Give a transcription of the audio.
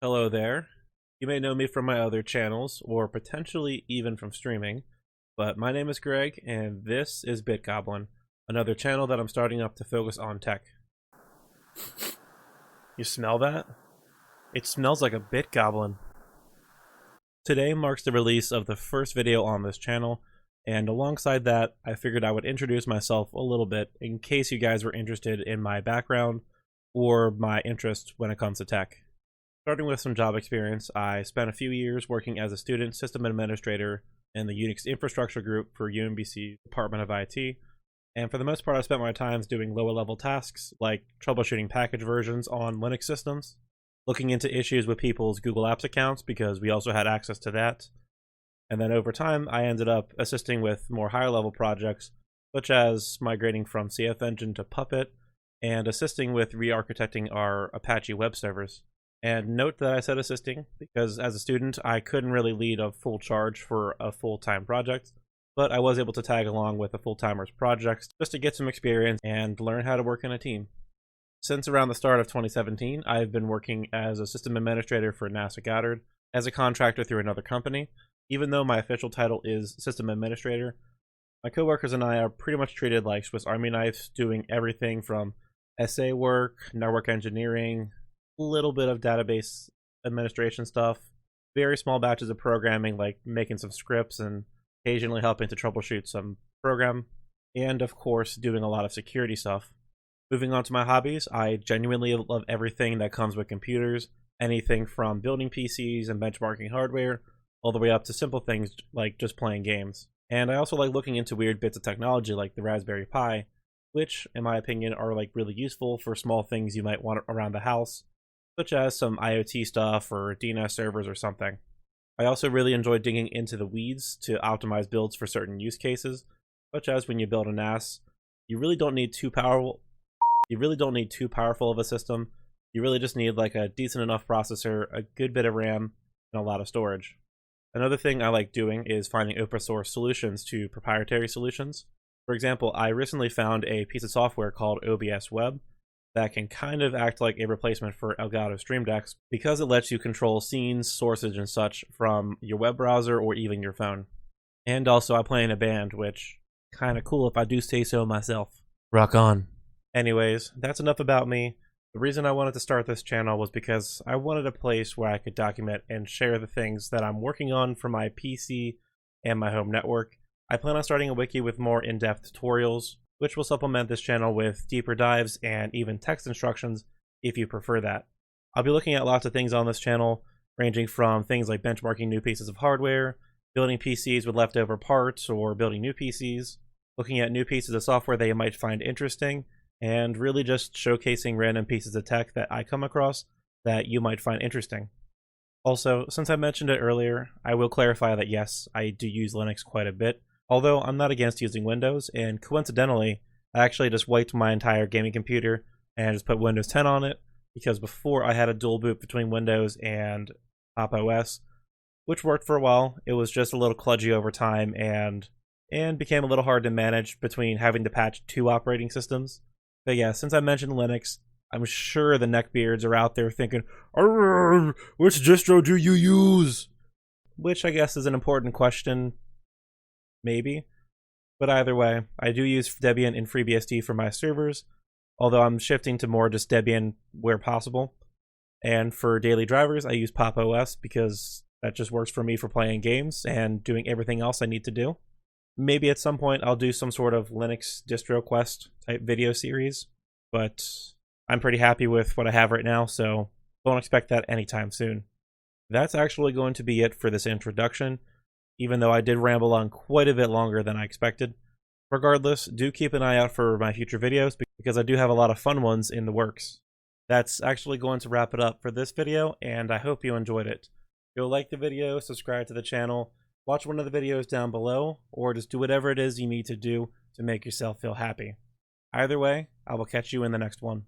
Hello there. You may know me from my other channels, or potentially even from streaming, but my name is Greg, and this is Goblin, another channel that I'm starting up to focus on tech. You smell that? It smells like a Goblin. Today marks the release of the first video on this channel, and alongside that, I figured I would introduce myself a little bit in case you guys were interested in my background or my interest when it comes to tech. Starting with some job experience, I spent a few years working as a student system administrator in the Unix infrastructure group for UMBC Department of IT, and for the most part I spent my times doing lower level tasks like troubleshooting package versions on Linux systems, looking into issues with people's Google Apps accounts because we also had access to that, and then over time I ended up assisting with more higher level projects such as migrating from CF Engine to Puppet and assisting with re-architecting our Apache web servers. And note that I said assisting because as a student I couldn't really lead a full charge for a full-time project, but I was able to tag along with a full-timer's projects just to get some experience and learn how to work in a team. Since around the start of 2017, I've been working as a system administrator for NASA Goddard as a contractor through another company. Even though my official title is system administrator, my coworkers and I are pretty much treated like Swiss Army knives, doing everything from SA work, network engineering, little bit of database administration stuff, very small batches of programming like making some scripts and occasionally helping to troubleshoot some program, and of course doing a lot of security stuff. Moving on to my hobbies, I genuinely love everything that comes with computers, anything from building PCs and benchmarking hardware all the way up to simple things like just playing games. And I also like looking into weird bits of technology like the Raspberry Pi, which in my opinion are like really useful for small things you might want around the house, such as some IoT stuff or DNS servers or something. I also really enjoy digging into the weeds to optimize builds for certain use cases, such as when you build a NAS, you really don't need too powerful of a system. You really just need like a decent enough processor, a good bit of RAM, and a lot of storage. Another thing I like doing is finding open source solutions to proprietary solutions. For example, I recently found a piece of software called OBS Web that can kind of act like a replacement for Elgato Stream Decks because it lets you control scenes, sources, and such from your web browser or even your phone. And also I play in a band, which kind of cool if I do say so myself. Rock on. Anyways, that's enough about me. The reason I wanted to start this channel was because I wanted a place where I could document and share the things that I'm working on for my PC and my home network. I plan on starting a wiki with more in-depth tutorials, which will supplement this channel with deeper dives and even text instructions if you prefer that. I'll be looking at lots of things on this channel, ranging from things like benchmarking new pieces of hardware, building PCs with leftover parts, or building new PCs, looking at new pieces of software that you might find interesting, and really just showcasing random pieces of tech that I come across that you might find interesting. Also, since I mentioned it earlier, I will clarify that yes, I do use Linux quite a bit, although I'm not against using Windows, and coincidentally, I actually just wiped my entire gaming computer and just put Windows 10 on it, because before I had a dual boot between Windows and Pop! OS, which worked for a while. It was just a little kludgy over time and became a little hard to manage between having to patch two operating systems. But yeah, since I mentioned Linux, I'm sure the neckbeards are out there thinking, which distro do you use? Which I guess is an important question, maybe. But either way, I do use Debian and FreeBSD for my servers, although I'm shifting to more just Debian where possible. And for daily drivers, I use Pop! OS because that just works for me for playing games and doing everything else I need to do. Maybe at some point I'll do some sort of Linux distro quest type video series, but I'm pretty happy with what I have right now, so don't expect that anytime soon. That's actually going to be it for this introduction, even though I did ramble on quite a bit longer than I expected. Regardless, do keep an eye out for my future videos because I do have a lot of fun ones in the works. That's actually going to wrap it up for this video, and I hope you enjoyed it. If you'll like the video, subscribe to the channel, watch one of the videos down below, or just do whatever it is you need to do to make yourself feel happy. Either way, I will catch you in the next one.